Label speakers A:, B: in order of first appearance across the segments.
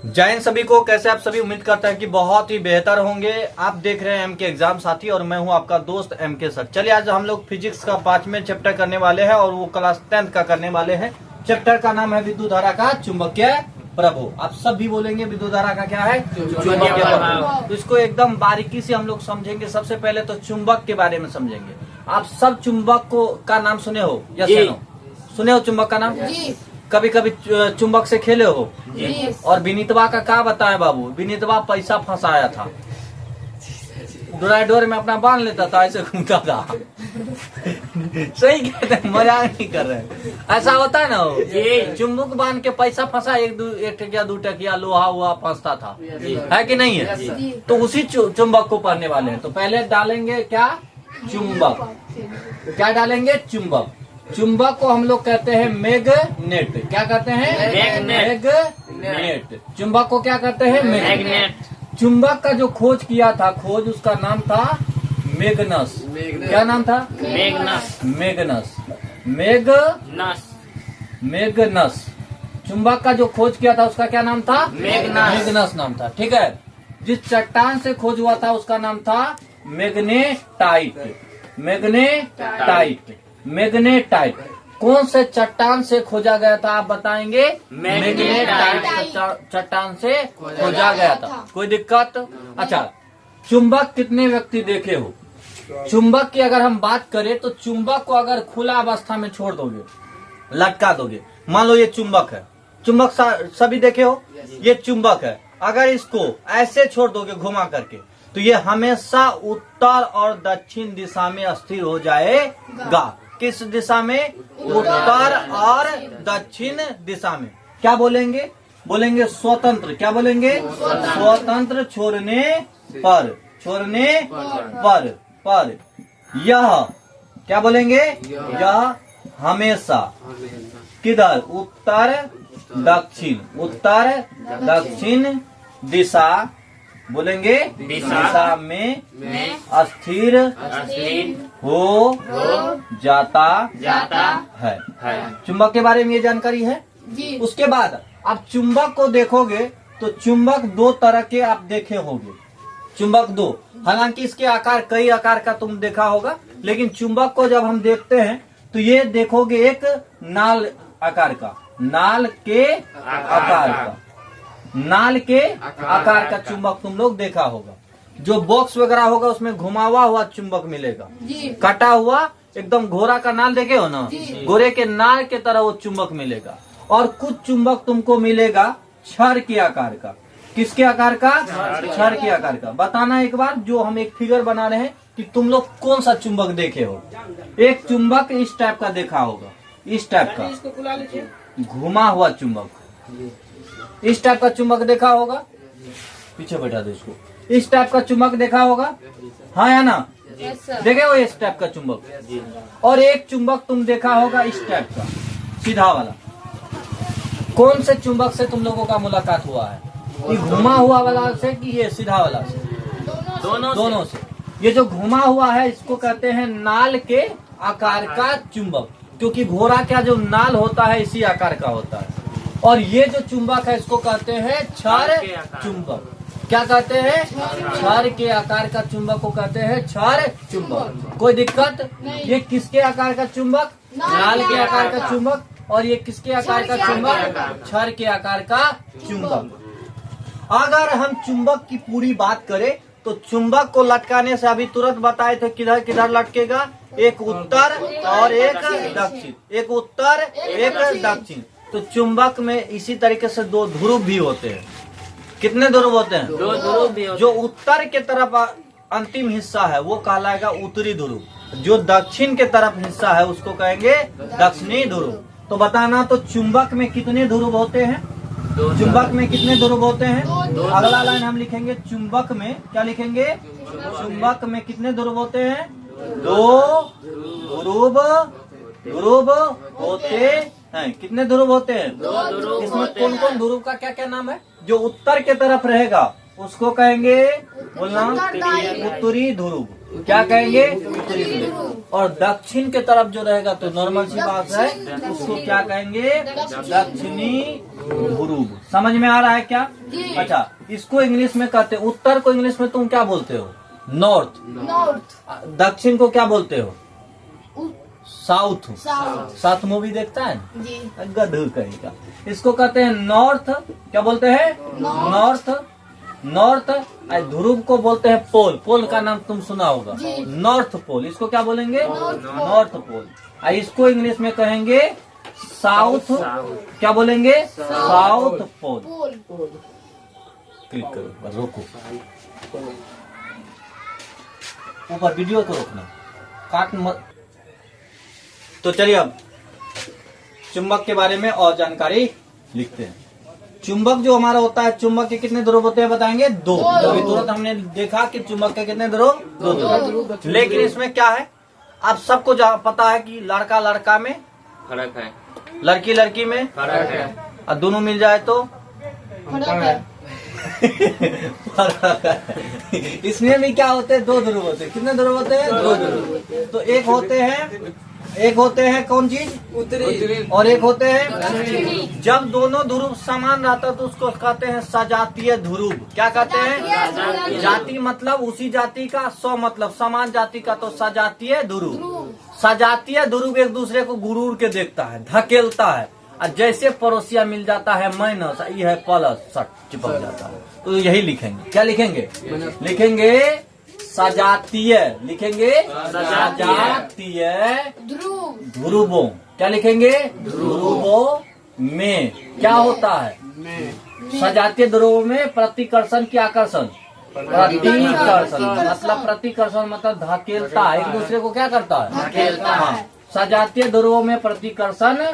A: जय हिंद सभी को। कैसे आप सभी? उम्मीद करता है कि बहुत ही बेहतर होंगे। आप देख रहे हैं एमके एग्जाम साथी और मैं हूं आपका दोस्त एमके सर। चलिए आज हम लोग फिजिक्स का 5वें चैप्टर करने वाले हैं और वो क्लास 10th का करने वाले हैं। चैप्टर का नाम है विद्युत धारा का चुंबकीय प्रभाव। आप सब भी बोलेंगे विद्युत धारा का क्या है? चुंबकीय प्रभाव। तो इसको एकदम बारीकी से हम लोग समझेंगे। सबसे पहले तो चुंबक के बारे में समझेंगे। आप सब चुंबक को का नाम सुने हो या सुने हो चुंबक का नाम? कभी कभी चुंबक से खेले हो? और विनीतवा का क्या बताए बाबू? विनीतवा पैसा फंसाया था, डोर में अपना बांध लेता था, ऐसे घूमता था। सही कहते हैं, मजाक नहीं कर रहे हैं। ऐसा होता है ना, हो चुंबक बांध के पैसा फंसा, एक टकिया 2 टकिया लोहा हुआ फंसता था, है कि नहीं है? तो उसी चुंबक को पढ़ने वाले हैं। तो पहले डालेंगे क्या? चुंबक। क्या डालेंगे? चुंबक। चुंबक को हम लोग कहते हैं मैग्नेट। क्या कहते हैं? मैग्नेट। चुंबक को क्या कहते हैं? मैग्नेट। चुंबक का जो खोज किया था, उसका नाम था मैग्नस। क्या नाम था? मैग्नस। चुंबक का जो खोज किया था उसका क्या नाम था? मैग्नस नाम था। ठीक है। जिस चट्टान से खोज हुआ था उसका नाम था मैग्नेटाइट। कौन से चट्टान से खोजा गया था आप बताएंगे? मैग्नेटाइट चट्टान से खोजा गया था। कोई दिक्कत? अच्छा, चुंबक कितने व्यक्ति देखे हो? चुंबक की अगर हम बात करें तो चुंबक को अगर खुला अवस्था में छोड़ दोगे, लटका दोगे, मान लो ये चुंबक है, चुंबक सभी देखे हो, ये चुंबक है। अगर इसको ऐसे छोड़ दोगे घुमा करके तो ये हमेशा उत्तर और दक्षिण दिशा में स्थिर हो जाएगा। किस दिशा में? उत्तर और दक्षिण दिशा में। क्या बोलेंगे? बोलेंगे स्वतंत्र। क्या बोलेंगे? स्वतंत्र छोड़ने पर यह क्या बोलेंगे? यह हमेशा किधर? उत्तर दक्षिण दिशा बोलेंगे, दिशा में स्थिर हो जाता है। चुंबक के बारे में ये जानकारी है जी। उसके बाद आप चुंबक को देखोगे तो चुंबक 2 तरह के आप देखे होंगे। चुंबक 2, हालांकि इसके आकार कई आकार का तुम देखा होगा, लेकिन चुंबक को जब हम देखते हैं तो ये देखोगे एक नाल आकार का, नाल के आकार का चुंबक तुम लोग देखा होगा। जो बॉक्स वगैरह होगा उसमें घुमावा हुआ चुंबक मिलेगा, कटा हुआ एकदम घोड़ा का नाल देखे हो ना, घोड़े के नाल के तरह वो चुंबक मिलेगा। और कुछ चुंबक तुमको मिलेगा छड़ के आकार का। किसके आकार का? छड़ के आकार का। बताना एक बार, जो हम एक फिगर बना रहे हैं कि तुम लोग कौन सा चुंबक देखे हो। एक चुंबक इस टाइप का देखा होगा, इस टाइप का घुमा हुआ चुंबक, इस टाइप का चुंबक देखा होगा। पीछे बैठा दो इसको। इस टाइप का चुंबक देखा होगा, हाँ या ना? देखे हो इस टाइप का चुंबक। और एक चुंबक तुम देखा होगा इस टाइप का, सीधा वाला। कौन से चुंबक से तुम लोगों का मुलाकात हुआ है? ये घुमा हुआ वाला से कि ये सीधा वाला से? दोनों से। ये जो घुमा हुआ है इसको कहते हैं नाल के आकार का चुंबक, क्योंकि घोड़ा का जो नाल होता है इसी आकार का होता है। और ये जो चुंबक है इसको कहते हैं छड़ चुंबक। क्या कहते हैं? छड़ के आकार का चुंबक को कहते हैं छड़ चुंबक। कोई दिक्कत? ये किसके आकार का चुंबक? नाल के आकार का चुंबक। और ये किसके आकार का चुंबक? छड़ के आकार का चुंबक। अगर हम चुंबक की पूरी बात करें तो चुंबक को लटकाने से अभी तुरंत बताए थे किधर किधर लटकेगा, एक उत्तर और एक दक्षिण, एक उत्तर एक दक्षिण। तो चुंबक में इसी तरीके से 2 ध्रुव भी होते हैं। कितने ध्रुव होते हैं? 2 ध्रुव भी होते हैं। जो उत्तर के तरफ अंतिम हिस्सा है वो कहलाएगा उत्तरी ध्रुव, जो दक्षिण के तरफ हिस्सा है उसको कहेंगे दक्षिणी ध्रुव। तो बताना, तो चुंबक में कितने ध्रुव होते हैं? चुंबक में कितने ध्रुव होते हैं? अगला लाइन हम लिखेंगे चुंबक में। क्या लिखेंगे? चुंबक में कितने ध्रुव होते हैं? 2 ध्रुव होते हैं। कितने ध्रुव होते हैं? 2 ध्रुव। इसमें कौन कौन ध्रुव का क्या क्या नाम है? जो उत्तर के तरफ रहेगा उसको कहेंगे, बोलना, उत्तरी ध्रुव। क्या कहेंगे? उत्तरी ध्रुव। और दक्षिण के तरफ जो रहेगा तो नॉर्मल सी बात है, उसको क्या कहेंगे? दक्षिणी ध्रुव। समझ में आ रहा है क्या? अच्छा, इसको इंग्लिश में कहते हैं, उत्तर को इंग्लिश में तुम क्या बोलते हो? नॉर्थ। दक्षिण को क्या बोलते हो? साउथ। साउथ मूवी देखता है ना? गधू कहेगा। इसको कहते हैं नॉर्थ। क्या बोलते हैं? नॉर्थ। नॉर्थ। ध्रुव को बोलते हैं पोल। पोल का नाम तुम सुना होगा, नॉर्थ पोल। इसको क्या बोलेंगे? North pole. इसको इंग्लिश में कहेंगे साउथ। क्या बोलेंगे? South pole. क्लिक करो, रोको, ऊपर वीडियो को रोकना, काट मत। तो चलिए अब चुंबक के बारे में और जानकारी लिखते हैं। चुंबक जो हमारा होता है, चुंबक के कितने ध्रुव होते हैं बताएंगे? दो। अभी तुरंत हमने देखा कि चुंबक के कितने ध्रुव? दो ध्रुव। लेकिन इसमें क्या है, आप सबको पता है कि लड़का लड़का में फर्क है, लड़की लड़की में फर्क है, और दोनों मिल जाए तो फर्क है। इसमें भी क्या होते हैं? दो ध्रुव होते हैं। कितने ध्रुव होते हैं? दो ध्रुव। तो एक होते हैं कौन चीज? उत्तरी। और एक होते हैं दक्षिणी। जब दोनों ध्रुव समान रहता है तो उसको कहते हैं सजातीय ध्रुव। क्या कहते हैं? जाति मतलब उसी जाति का, सौ मतलब समान जाति का, तो सजातीय ध्रुव। सजातीय ध्रुव एक दूसरे को गुरूर के देखता है, धकेलता है, और जैसे पड़ोसिया मिल जाता है माइनस, ये है प्लस, सट चिपक जाता है। तो यही लिखेंगे। क्या लिखेंगे? लिखेंगे सजातीय। लिखेंगे सजातीय ध्रुवों। क्या लिखेंगे? ध्रुवों में क्या होता है? सजातीय ध्रुवों में प्रतिकर्षण की आकर्षण। प्रतिकर्षण मतलब प्रतिकर्षण मतलब धकेलता है, एक दूसरे को क्या करता है? धकेलता है। सजातीय ध्रुवों में प्रतिकर्षण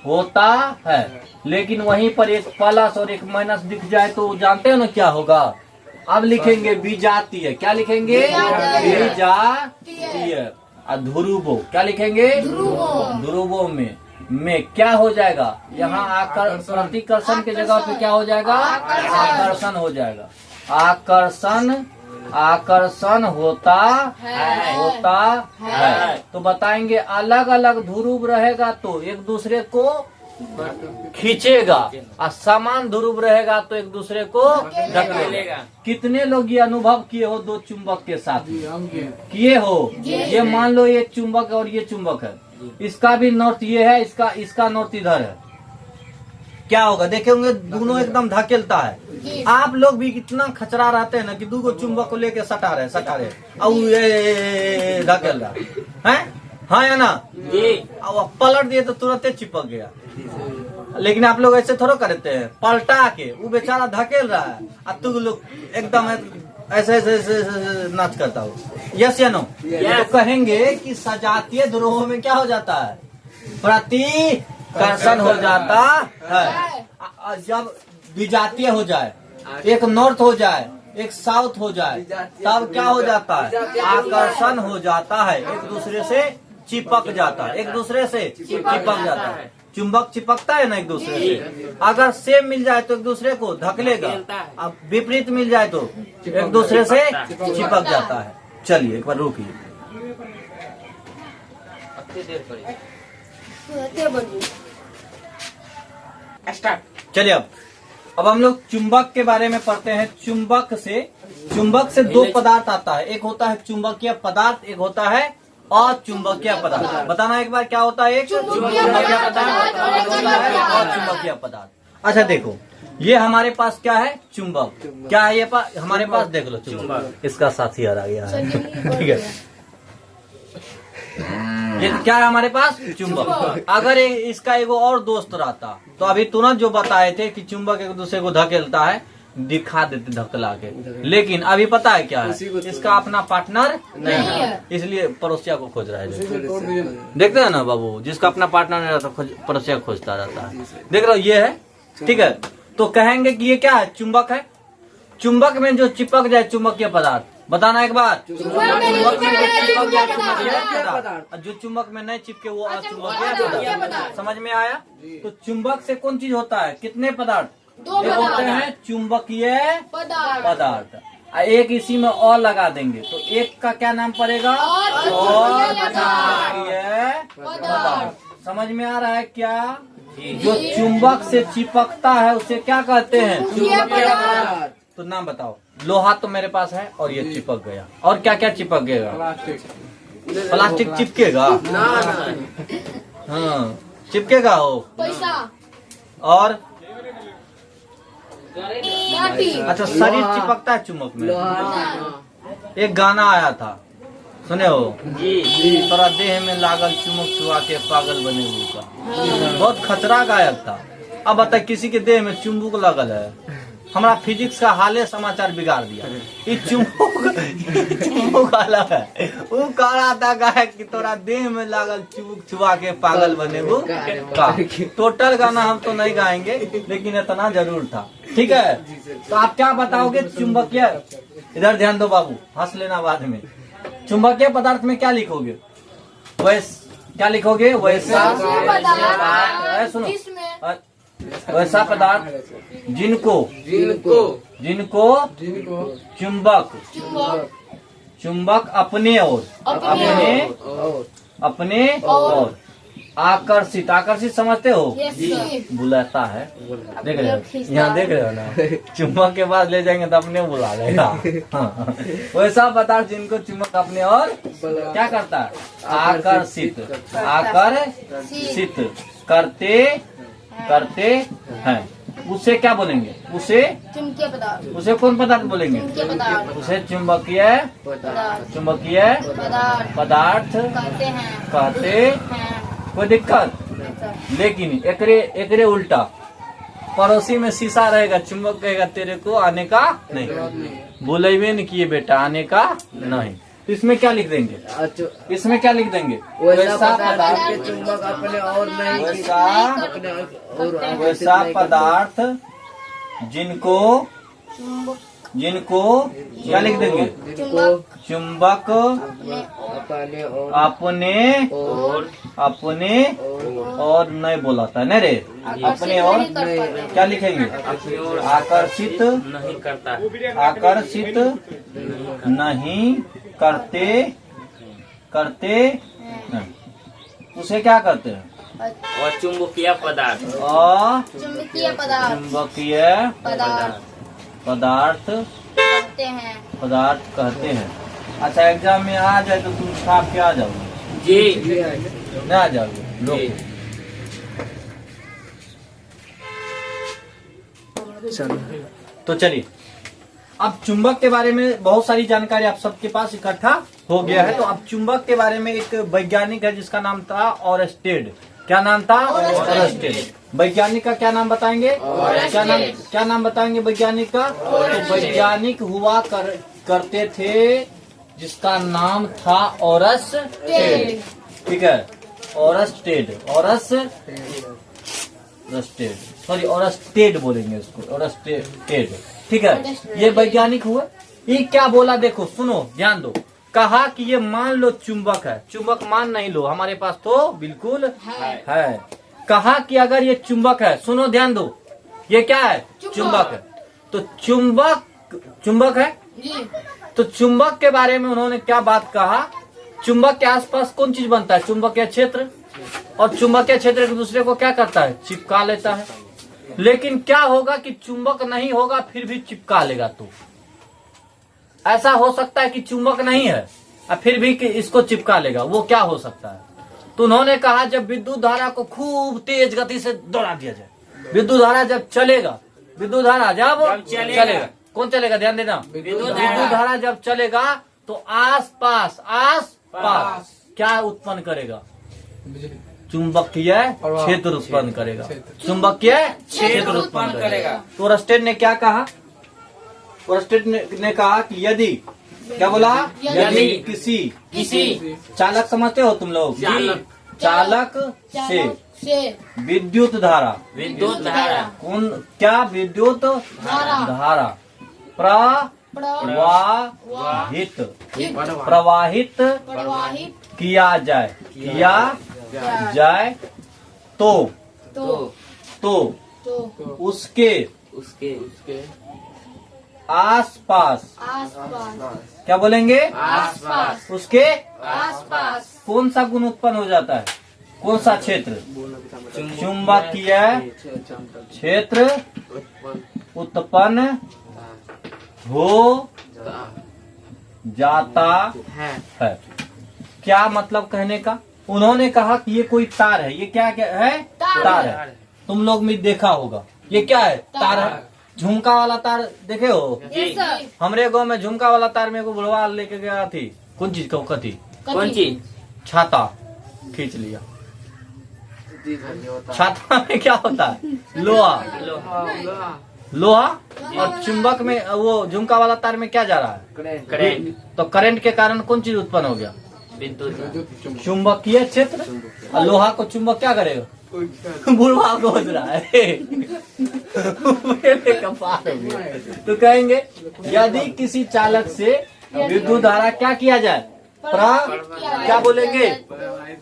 A: होता है, लेकिन वहीं पर एक प्लस और एक माइनस दिख जाए तो जानते हो ना क्या होगा? अब लिखेंगे विजातीय। क्या लिखेंगे? विजातीय। ध्रुवों। क्या लिखेंगे? ध्रुवों में क्या हो जाएगा? यहाँ आकर प्रतिकर्षण की जगह पे क्या हो जाएगा? आकर्षण हो जाएगा। आकर्षण होता है। तो बताएंगे अलग अलग ध्रुव रहेगा तो एक दूसरे को खींचेगा, और समान ध्रुव रहेगा तो एक दूसरे को धकेलेगा। कितने लोग ये अनुभव किए हो? दो चुंबक के साथ किए हो? ये मान लो ये चुंबक और ये चुंबक है, इसका भी नॉर्थ ये है, इसका नॉर्थ इधर है। क्या होगा? देखे होंगे दोनों एकदम धकेलता है। आप लोग भी इतना खचरा रहते हैं ना कि दो चुंबक को लेके सटा रहे और ये धकेल रहा है, हाँ या ना? अब पलट दिए तो तुरंत चिपक गया। लेकिन आप लोग ऐसे थोड़ा करते हैं, पलटा के वो बेचारा धकेल रहा है और तुम लोग एकदम ऐसे नाच करता हो। यस या नो? तो कहेंगे कि सजातीय ध्रुवों में क्या हो जाता है? प्रतिकर्षण हो जाता है। जब विजातीय हो जाए, एक नॉर्थ हो जाए, एक साउथ हो जाए, तब क्या हो जाता है? आकर्षण हो जाता है, एक दूसरे से चिपक जाता है, एक दूसरे से चिपक जाता है। चुंबक चिपकता है ना एक दूसरे से। अगर सेम मिल जाए तो एक दूसरे को धकेलेगा, अब विपरीत मिल जाए तो एक दूसरे से चिपक जाता है। चलिए एक बार रुकिए। चलिए अब हम लोग चुंबक के बारे में पढ़ते हैं। चुंबक से दो पदार्थ आता है, एक होता है चुंबकीय पदार्थ, एक होता है अचुंबकीय पदार्थ। बताना एक बार क्या होता है? एक चुंबकीय पदार्थ और चुंबकीय पदार्थ। अच्छा देखो, ये हमारे पास क्या है? चुंबक। क्या है ये हमारे पास? देख लो चुंबक, इसका साथी आ गया है। ठीक है, ये क्या है हमारे पास? चुंबक। अगर इसका एगो और दोस्त रहता तो अभी तुरंत जो बताए थे कि चुंबक एक दूसरे को धकेलता है, दिखा देते धकला के। लेकिन अभी पता है क्या है? इसका अपना पार्टनर नहीं है, इसलिए पड़ोसिया को खोज रहा है। देखते हैं ना बाबू, जिसका अपना पार्टनर नहीं रहता पड़ोसिया खोजता रहता है। देख रहे हो, ये है। ठीक है, तो कहेंगे कि ये क्या है? चुंबक है। चुंबक में जो चिपक जाए चुंबकीय पदार्थ, बताना एक बार। चुंबक में चिपक जाए चुंबकीय पदार्थ, जो चुंबक में नहीं चिपके वो अचुंबकीय पदार्थ। समझ में आया? तो चुंबक से कौन चीज होता है? कितने पदार्थ? एक होते हैं चुंबकीय पदार्थ, एक इसी में और लगा देंगे तो एक का क्या नाम पड़ेगा? और पदार्थ। समझ में आ रहा है क्या? जो चुंबक से चिपकता है उसे क्या कहते हैं? चुंबकीय। तो नाम बताओ। लोहा तो मेरे पास है और ये चिपक गया, और क्या क्या चिपकेगा? प्लास्टिक चिपकेगा? हाँ चिपकेगा हो।
B: पैसा
A: और
B: लाठी।
A: अच्छा शरीर चिपकता है चुंबक में। एक गाना आया था सुने हो? तोरा देह में लागल चुमक छुआ के पागल बने हुए का। बहुत खतरा गायक था। अब बता किसी के देह में चुंबक लगल है, हमारा फिजिक्स का हाले समाचार बिगाड़ दिया। ये चुंबक अलग है। वो कह रहा था गायक कि तोरा देह में लागल चुमक छुआ के पागल बने वो का। टोटल गाना हम तो नहीं गाएंगे लेकिन इतना जरूर था। ठीक है तो आप क्या बताओगे? चुंबकीय, इधर ध्यान दो बाबू, हंस लेना बाद में। चुंबकीय पदार्थ में क्या लिखोगे? क्या लिखोगे? वैसा सुनो, वैसा पदार्थ जिनको चुंबक अपने और आकर्षित समझते हो? बुलाता है। देख रहे हो यहाँ, देख रहे हो ना? चुंबक के पास ले जाएंगे तो अपने बुला लेगा। हाँ। वैसा पदार्थ जिनको चुंबक अपने और क्या करता है? आकर्षित करते हैं। उसे क्या बोलेंगे? उसे कौन पदार्थ बोलेंगे? उसे चुंबकीय पदार्थ कहते हैं। कोई दिक्कत? लेकिन एकरे उल्टा पड़ोसी में शीशा रहेगा, चुंबक कहेगा तेरे को आने का नहीं, बोलेबे नहीं किए बेटा आने का नहीं। तो इसमें क्या लिख देंगे? वैसा पदार्थ जिनको क्या लिख देंगे? चुंबक अपने और नहीं बोला था नहीं रे, अपने और क्या लिखेंगे? आकर्षित नहीं करते हैं। उसे क्या कहते हैं?
C: और चुंबकीय पदार्थ
A: कहते हैं। अच्छा एग्जाम में आ जाए तो तुम छाप के आ जाओगे?
C: जी
A: नहीं आ जाओगे लोग? तो चलिए अब चुंबक के बारे में बहुत सारी जानकारी आप सबके पास इकट्ठा हो गया है। तो अब चुंबक के बारे में एक वैज्ञानिक है जिसका नाम था ऑरस्टेड। क्या नाम था? ऑरस्टेड। वैज्ञानिक का क्या नाम बताएंगे? क्या नाम बताएंगे वैज्ञानिक का? तो वैज्ञानिक हुआ करते थे जिसका नाम था ऑरस्टेड। ठीक है ऑरस्टेड बोलेंगे इसको, ऑरस्टेड। ठीक है ये वैज्ञानिक हुआ। ये क्या बोला देखो, सुनो ध्यान दो। कहा कि ये मान लो चुंबक है, चुंबक मान नहीं लो, हमारे पास तो बिल्कुल है। कहा कि अगर ये चुंबक है, सुनो ध्यान दो, ये क्या है? चुंबक है। तो चुंबक है। तो चुंबक के बारे में उन्होंने क्या बात कहा? चुंबक के आसपास कौन चीज बनता है? चुंबकीय क्षेत्र। और चुंबकीय क्षेत्र एक दूसरे को क्या करता है? चिपका लेता है। लेकिन क्या होगा कि चुंबक नहीं होगा फिर भी चिपका लेगा। तो ऐसा हो सकता है कि चुंबक नहीं है और फिर भी कि इसको चिपका लेगा, वो क्या हो सकता है? तो उन्होंने कहा जब विद्युत धारा को खूब तेज गति से दौड़ा दिया जाए, विद्युत धारा जब चलेगा, विद्युत धारा जब चलेगा, कौन चलेगा? ध्यान देना, विद्युत धारा जब चलेगा तो आस पास क्या उत्पन्न करेगा? चुंबकीय क्षेत्र उत्पन्न करेगा। चुंबकीय क्षेत्र उत्पन्न करेगा। तो ऑरस्टेड ने क्या कहा? ऑरस्टेड ने कहा कि यदि, क्या बोला? यदि किसी चालक, समझते हो तुम लोग? चालक से विद्युत धारा कौन क्या? विद्युत धारा प्रवाहित किया जाए तो उसके आसपास।
B: आसपास।
A: क्या बोलेंगे?
B: आसपास।
A: उसके
B: आसपास।
A: कौन सा गुण उत्पन्न हो जाता है? कौन सा क्षेत्र? चुंबकीय क्षेत्र उत्पन्न हो जाता है। क्या मतलब कहने का? उन्होंने कहा कि ये कोई तार है। ये क्या क्या है? तार है। तुम लोग में देखा होगा। ये क्या है? तार है। झुमका वाला तार देखे हो?
B: Yes sir.
A: हमरे गांव में झुमका वाला तार में को बुढ़वा लेके गया थी। कौन चीज का कथी?
C: कौन चीज?
A: छाता खींच लिया। छाता में क्या होता है? लोहा। लोहा। और चुंबक में वो झुमका वाला तार में क्या जा रहा है?
C: करंट।
A: तो करंट के कारण कौन चीज उत्पन्न हो गया?
C: विद्युत।
A: चुंबकीय क्षेत्र। और लोहा को चुंबक क्या करेगा? बुढ़वा खोज रहा है। कपार हो गया। तो कहेंगे यदि किसी चालक से विद्युत धारा क्या किया जाए? क्या बोलेंगे?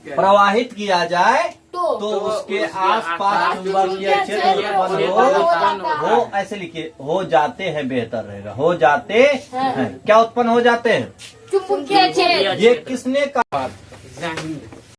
A: प्रवाहित किया जाए तो उसके आसपास चुंबकीय क्षेत्र उत्पन्न हो ऐसे लिखिए। हो जाते हैं बेहतर रहेगा। हो जाते हैं। क्या उत्पन्न हो जाते हैं?
B: चुंबकीय क्षेत्र।
A: ये किसने कहा?